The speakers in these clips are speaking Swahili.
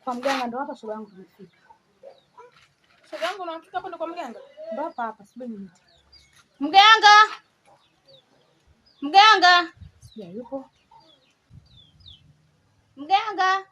Kwa mganga ndo hapa shoga yangu tumefika. Shoga yangu unafika hapo ndo kwa mganga? Ndo hapa subiri minute. Mganga! Mganga! Sija yupo. Mganga!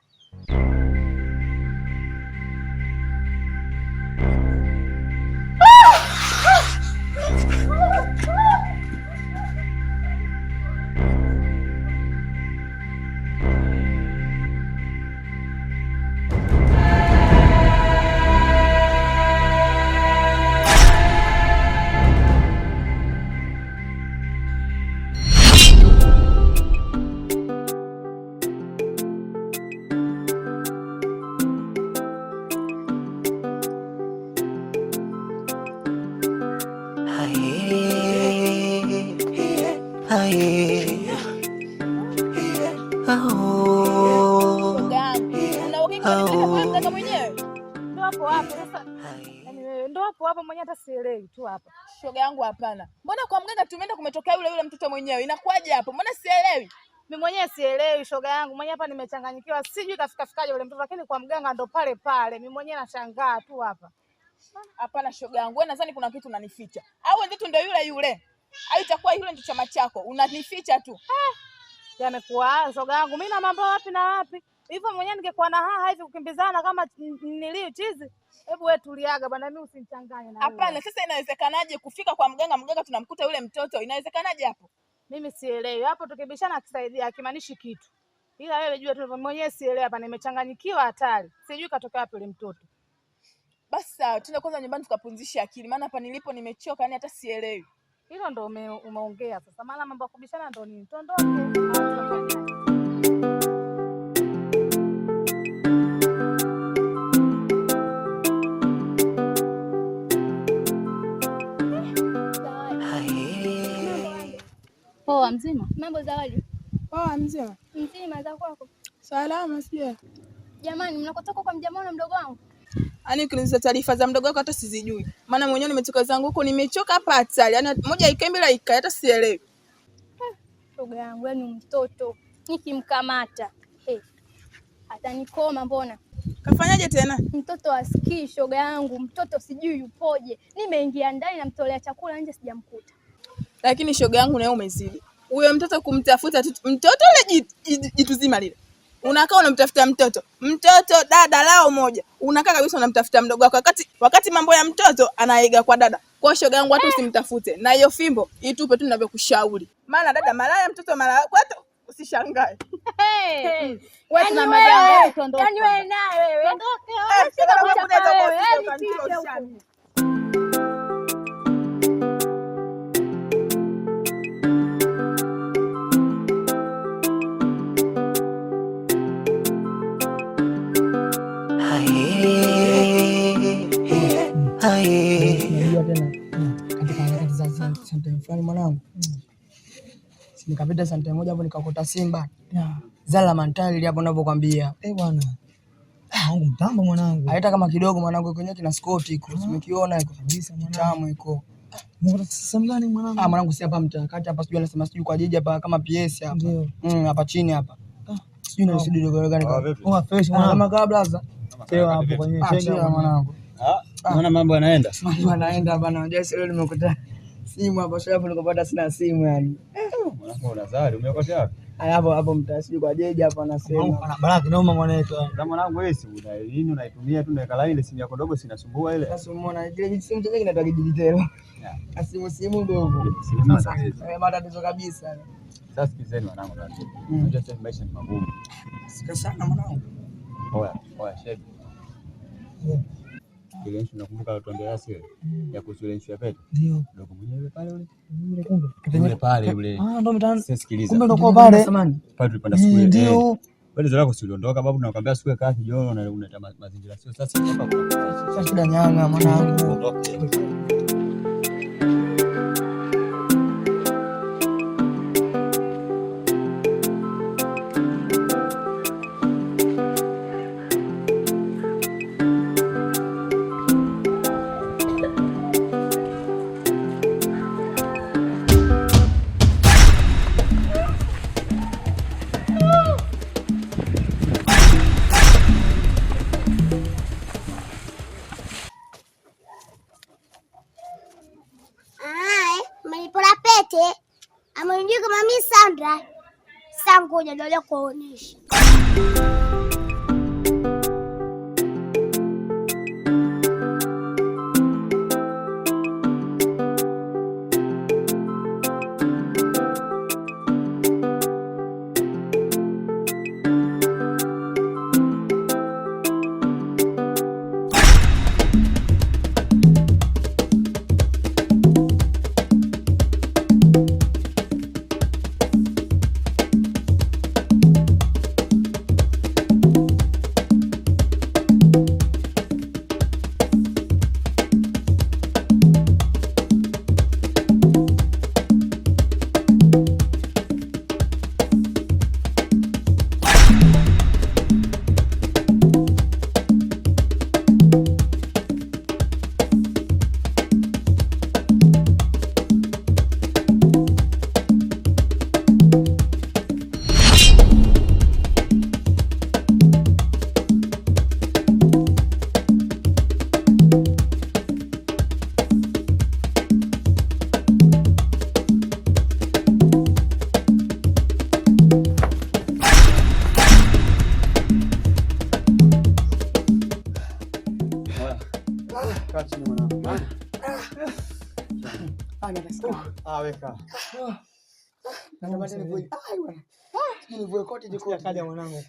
Ndo hapo mwenyewe hata sielewi tu hapa. Shoga yangu hapana. Mbona kwa mganga tumeenda kumetokea yule mtoto mwenyewe? Inakuaje hapo? Mbona sielewi? Mimi mwenyewe sielewi shoga yangu. Mwenyewe hapa nimechanganyikiwa. Sijui kafikaje yule mtoto lakini kwa mganga ndo pale pale. Mimi mwenyewe nashangaa tu hapa. Hapana shoga yangu. Wewe nadhani kuna kitu unanificha. Au ndio ndio yule? Au itakuwa yule ndio chama chako? Unanificha tu. Yamekuwa shoga yangu. Mimi na mambo wapi na wapi? Hivyo mwenyewe ningekuwa na hivi kukimbizana kama nilio chizi. Hebu wewe tuliaga bwana, mimi usinichanganye na wewe. Hapana, sasa inawezekanaje kufika kwa mganga tunamkuta yule mtoto? Inawezekanaje hapo? Mimi sielewi. Hapo tukibishana akisaidia akimaanishi kitu. Ila wewe jua tu mwenyewe sielewi hapa, nimechanganyikiwa hatari. Sijui katoka wapi yule mtoto. Basi sawa, tuende kwanza nyumbani tukapumzishe akili. Maana hapa nilipo nimechoka, yani hata sielewi. Hilo ndo umeongea sasa. Maana mambo ya kubishana ndo nini? Tondoke. Poa mzima? Mambo Zawadi? Poa mzima. Mzima za kwako? Salama sija. Jamani mnakotoka kwa mjamaa na mdogo wangu? Yaani ukiniuliza taarifa za mdogo wako hata sizijui. Maana mwenyewe nimetoka zangu huko nimechoka hapa hatari. Yaani moja ikae bila ikae hata sielewi. Ndugu yangu yani mtoto nikimkamata atanikoma mbona? Kafanyaje tena? Mtoto asikii shoga yangu, mtoto sijui yupoje. Nimeingia ndani namtolea chakula nje sijamkuta. Lakini shoga yangu na wewe umezidi. Huyo mtoto kumtafuta mtoto ile jitu zima lile. Unakaa unamtafuta mtoto. Mtoto dada lao moja. Unakaa kabisa unamtafuta mdogo wako wakati mambo ya mtoto anaiga kwa dada. Kwa shoga yangu hata usimtafute. Na hiyo fimbo itupe tu ninavyokushauri. Maana dada malaya mtoto malaya. Kwa hiyo usishangae. Wewe tuna madanga tuondoke. Yaani wewe naye wewe. Ondoke. Katika harakati za sometime fulani mwanangu. Nikapita sometime moja hapo nikakuta Simba. Zala mantali hapo ninavyokuambia. Bwana. Wangu mtambo mwanangu. Haita kama kidogo mwanangu kwenye kina Scott iko. Umekiona iko kabisa mwanangu. Tamu iko. Mbona sasa mgani mwanangu? Mwanangu si hapa mtakati hapa sijui anasema sijui kwa jiji hapa kama PS hapa. Hapa chini hapa. Sijui na studio dogo gani kwa. Fresh mwanangu kama blaza. Sio hapo kwenye shenge mwanangu. Naona mambo yanaenda. Mambo yanaenda bana. Unajua leo nimekuta simu hapa shapo nikapata sina simu yani. Mwanangu unazali umeokota wapi? Hapo mtasiji kwa jeje hapa anasema. Ana baraka naomba mwanetu. Kama mwanangu wewe si una nini unaitumia tu na line ile simu yako dogo sinasumbua ile. Sasa umeona ile simu tena inatoka dijitali. Simu ndogo. Matatizo kabisa. Sasa sikizeni mwanangu basi. Unajua sasa maisha ni magumu. Sika sana mwanangu. Oya shebi. Ile issue nakumbuka tuambia asili ya kuhusu ile issue ya pete. Ndio. Dogo mwenyewe pale yule kumbe. Yule pale yule. Ndo mtaani. Sasa sikiliza. Kumbe ndo kwa pale. Pale tulipanda siku ile. Ndio. Wewe zako si uliondoka babu nakwambia siku ya kazi jioni na unaleta mazingira sio sasa hapa kuna. Sasa shida nyanga mwanangu. ate amenijua kama mimi Sandra. Sasa ngoja ndio kuonesha. Weka. Nivue koti jiko kaja mwanangu.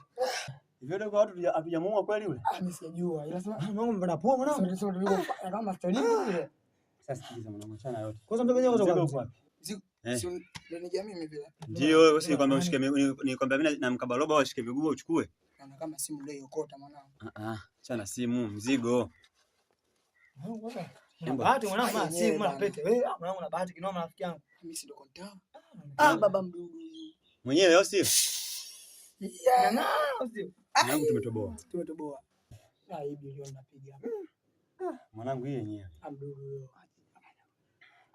Hivyo ndio watu hatujamuua kweli yule? Mimi sijajua. Ila sema mwanangu mbona poa mwanangu? Sasa ndio kama story ile. Sasa sikiliza mwanangu, achana yote. Kwanza mtu mwenyewe kutoka wapi? Si ni jamii mimi vile. Ndio wewe usinikwambia ushike nikwambia mimi na mkabaloba washike miguu uchukue. Ana kama simu leo okota mwanangu. Achana simu, mzigo. Bahati mwanangu, simu mara pete. Wewe mwanangu na bahati kinoma rafiki yangu. Mimi si ndo konta. Baba mdudu. Mwenyewe au sio? Na sio. Mwanangu tumetoboa. Tumetoboa. Na hii bilioni napiga. Mwanangu hii yenyewe. Mdudu huyo.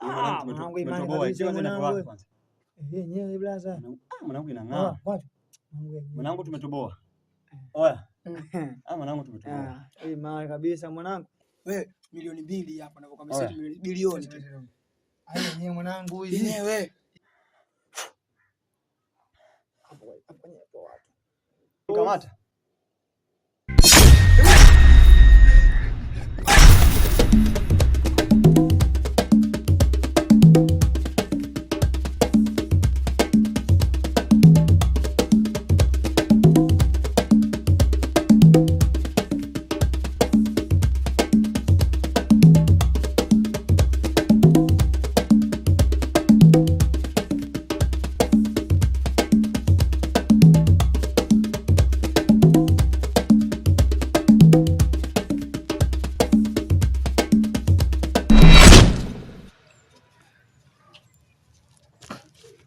Mwanangu tumetoboa. Sio kwanza. Yenyewe blaza. Mwanangu inang'aa. Mwanangu tumetoboa. Oya. Mwanangu tumetoboa. Hii mali kabisa mwanangu. Wewe milioni 2 hapa navyokwambia sasa bilioni. Haya yenyewe mwanangu hii. Yenyewe. Kamata.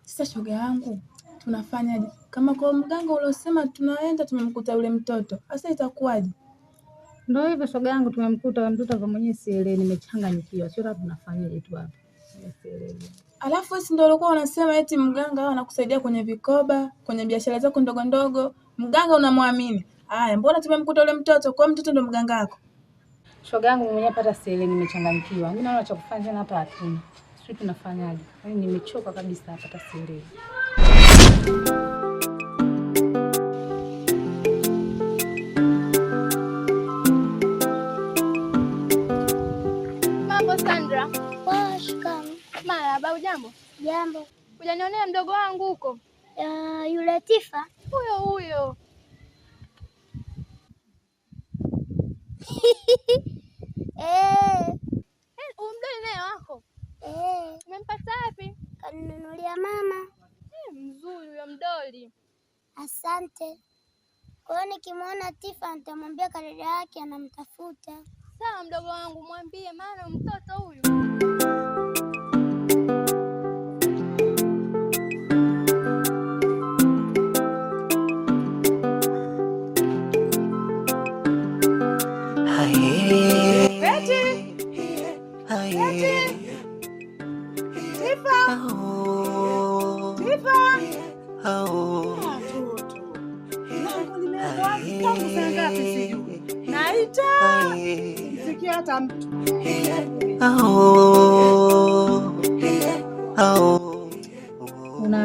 Sasa shoga yangu, tunafanyaje? Kama kwa mganga uliosema tunaenda tumemkuta yule mtoto, sasa itakuwaje? Ndio hivyo shoga yangu, tumemkuta mtoto kwa mwenyewe sielewi, nimechanganyikiwa. Sio hata tunafanyaje tu hapa. Sielewi. Alafu si ndio ulikuwa unasema eti mganga anakusaidia kwenye vikoba, kwenye biashara zako ndogo ndogo. Mganga unamwamini. Haya, mbona tumemkuta yule mtoto? Kwa mtoto ndo mganga wako? Shoga yangu mwenyewe hata sielewi, nimechanganyikiwa. Mimi naona cha kufanya tena hapa hatuna. Sisi tunafanyaje? Yaani nimechoka kabisa hapa, hata sielewi. Mambo Sandra. Washika. Marahaba, ujambo? Jambo. Hujanionea mdogo wangu huko? Yule Tifa. Huyo. Umdoli naye wako? Umempata wapi? Kaninunulia mama. Mzuri huyo mdoli. Asante. Kwa hiyo nikimwona Tifa nitamwambia kadada yake anamtafuta. Sawa mdogo wangu, mwambie maana mtoto huyu.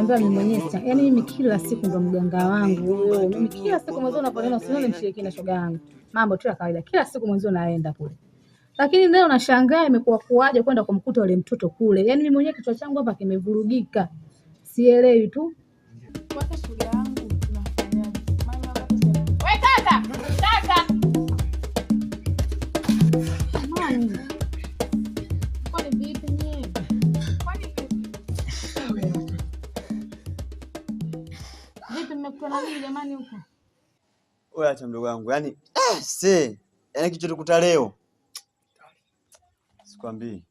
unavyoambiwa mimi mwenyewe yaani mimi kila siku ndo mganga wangu huyo. Mimi kila siku mwanzo unaponiona usione mshirikina shoga yangu. Mambo tu ya kawaida. Kila siku mwanzo naenda kule. Lakini leo nashangaa imekuwa kuaje kwenda kumkuta yule mtoto kule. Yaani mimi mwenyewe kichwa changu hapa kimevurugika. Sielewi tu. Kwa shoga yangu tunafanyaje? Wewe kaka! Kaka! Mami. Kwani vipi nyie? Vipi mmekutana nini jamani huko? Wewe acha mdogo wangu. Yaani yaani kichotukuta leo. Sikwambii.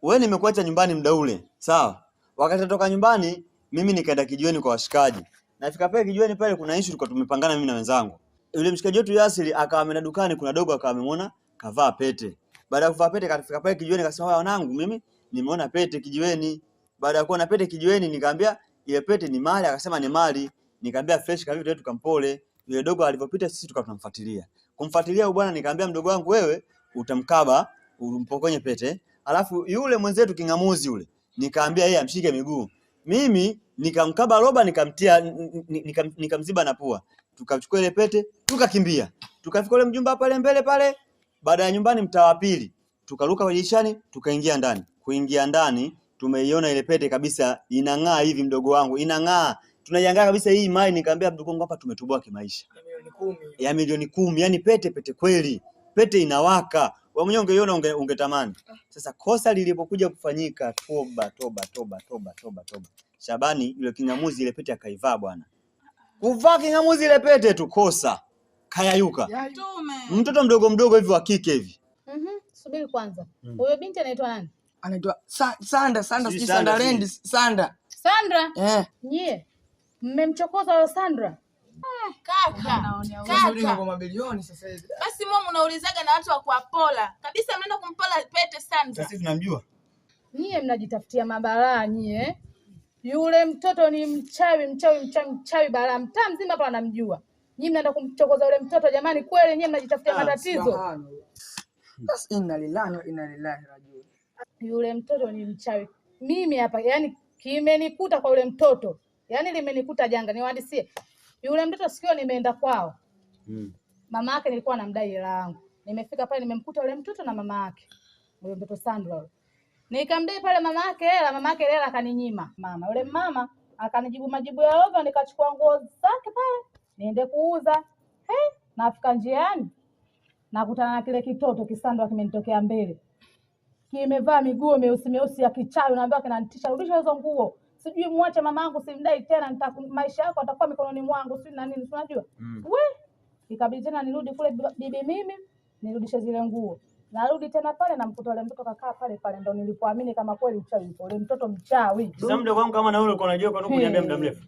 Wewe nimekuacha nyumbani muda ule. Sawa? Wakati natoka nyumbani mimi nikaenda kijiweni kwa washikaji. Nafika pale kijiweni pale kuna issue tulikuwa tumepangana mimi na wenzangu. Yule mshikaji wetu Yasiri akawa ameenda dukani, kuna dogo akawa amemwona kavaa pete. Baada ya kuvaa pete kafika pale kijiweni akasema wewe wanangu mimi nimeona pete kijiweni. Baada ya kuona pete kijiweni nikamwambia ile pete ni mali, akasema ni mali. Nikamwambia fresh kavile wetu kampole. Yule dogo alipopita sisi tukawa tunamfuatilia. Kumfuatilia huyu bwana nikamwambia mdogo wangu wewe utamkaba umpokonye pete. Alafu yule mwenzetu kingamuzi yule nikamwambia yeye amshike miguu. Mimi nikamkaba roba nikamtia nikamziba na pua. Tukachukua ile pete tukakimbia. Tukafika ile mjumba pale mbele pale. Baada ya nyumbani mtaa wa pili tukaruka kwenye dirishani tukaingia ndani. Kuingia ndani tumeiona ile pete kabisa inang'aa hivi mdogo wangu inang'aa. Tunaiangalia kabisa hii mali, nikamwambia mdogo wangu hapa tumetoboa kimaisha. Ya milioni 10. Yaani pete kweli. Pete inawaka. Wewe mwenyewe ungeiona ungetamani. Sasa kosa lilipokuja kufanyika toba. Shabani yule kingamuzi ile pete akaivaa bwana. Kuvaa kingamuzi ile pete tu kosa. Kayayuka. Mtoto mdogo hivi wa kike hivi. Subiri kwanza. Huyo binti anaitwa nani? Anaitwa Sanda Land Sanda. Sandra? Nyie. Mmemchokoza huyo Sandra? Kaka. Kwa mabilioni sasa hivi. Basi mwa unaulizaga na watu wa kuapola. Kabisa mnaenda kumpola pete Sandra. Sisi tunamjua. Nyie mnajitafutia mabalaa nyie. Yule mtoto ni mchawi balaa. Mtaa mzima hapa anamjua. Nyie mnaenda kumchokoza yule mtoto jamani, kweli nyie mnajitafutia matatizo. Bas inna lillahi wa inna ilaihi rajiun. Yule mtoto ni mchawi. Mimi hapa yani kimenikuta kwa yule mtoto. Yaani limenikuta janga, niwaadisie. Yule mtoto sikio nimeenda kwao. Mama yake nilikuwa namdai hela yangu. Nimefika pale nimemkuta yule mtoto na mama yake. Yule mtoto Sandra. Nikamdai pale mama yake hela akaninyima. Yule mama akanijibu majibu ya ovyo, nikachukua nguo zake pale niende kuuza. Nafika njiani nakutana na kile kitoto Kisandwa kimenitokea mbele. Kimevaa miguo meusi ya kichawi, naambiwa kinanitisha, rudisha hizo nguo. Sijui muache mamangu simdai tena, maisha yako atakuwa mikononi mwangu, sijui na nini, unajua? Ikabidi tena nirudi kule bibi mimi, nirudishe zile nguo. Narudi tena pale na mkuta yule mtoto kakaa pale ndo nilipoamini kama kweli uchawi upo. Yule mtoto mchawi. Sasa mdogo wangu kama na wewe ulikuwa unajua kwa nini kuniambia muda mrefu?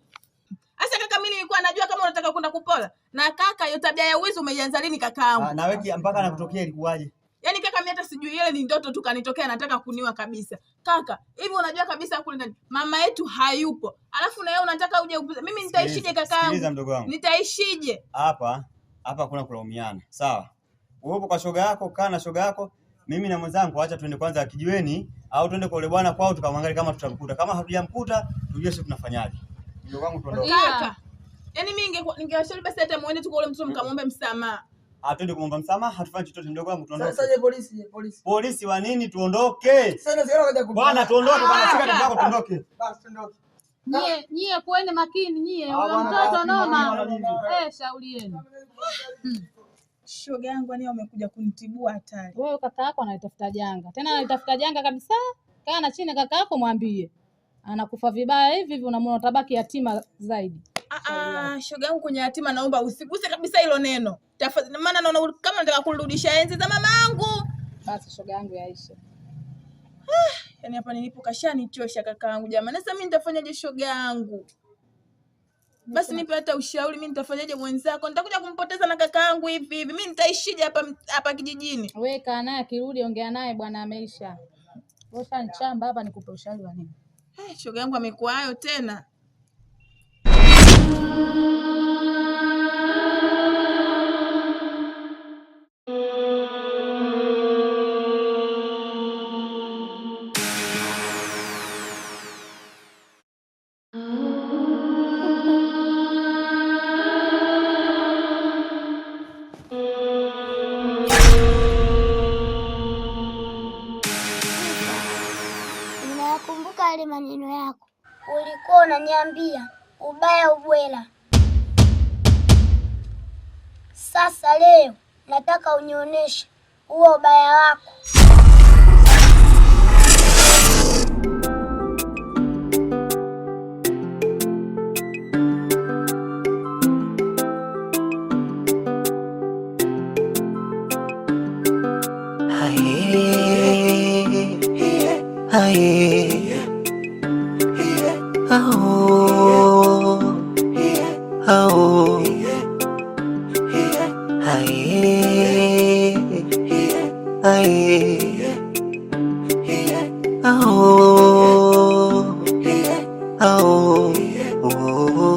Asa kaka mimi nilikuwa najua kama unataka kwenda kupola. Na kaka hiyo tabia ya uwizi umeianza lini kakaangu? Na wewe mpaka anakutokea ilikuwaje? Yaani kaka mimi hata sijui ile ni ndoto tu kanitokea nataka kuniua kabisa. Kaka, hivi unajua kabisa kule ndani mama yetu hayupo. Alafu na wewe unataka uje mimi nitaishije kakaangu? Sikiliza mdogo wangu. Nitaishije? Hapa kuna kulaumiana. Sawa. Uwepo kwa shoga yako, kaa na shoga yako. Mimi na mwenzangu acha tuende kwanza kijiweni au tuende kwa yule bwana kwao tukamwangalia kama tutamkuta. Kama hatujamkuta, tujue sisi tunafanyaje. Mdogo wangu tuondoke. Kaka. Yaani mimi ningewashauri basi hata muende tu kwa yule mtoto mkamwombe msamaha. Twende kumwomba msamaha, hatufanyi chochote mdogo wangu tuondoke. Sasa je, polisi? Polisi wa nini tuondoke? Sasa sio kaja bwana tuondoke bwana, shika ndio yako tuondoke. Basi tuondoke. Nyie kueni makini nyie, huyo mtoto noma. Shauri yenu. Shoga yangu yani wamekuja kunitibua hatari. Wewe kaka yako anatafuta janga. Tena anatafuta janga kabisa. Kaa na chini kaka yako mwambie. Anakufa vibaya hivi unamwona tabaki yatima zaidi. Shoga yangu kwenye yatima naomba usiguse kabisa hilo neno. Tafadhali maana naona kama nataka kurudisha enzi za mamangu. Basi shoga yangu yaisha. Yaani hapa nilipo kashanichosha kakaangu jamani. Sasa mimi nitafanyaje shoga yangu? Basi nipe hata ushauri, mimi nitafanyaje mwenzako? Nitakuja kumpoteza na kakaangu hivi. Mimi nitaishije hapa kijijini? Wewe kaa naye akirudi ongea naye bwana ameisha. Wewe shanichamba hapa nikupe ushauri wa nini? Shoga yangu amekuwa hayo tena. nakumbuka yale maneno yako. Ulikuwa unaniambia ubaya ubwela. Sasa leo nataka unionyeshe huo ubaya wako.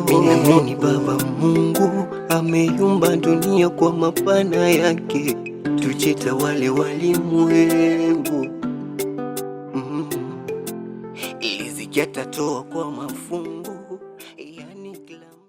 Minamini Baba Mungu ameumba dunia kwa mapana yake, tujitawale walimwengu ili zikatatoa kwa mafungu.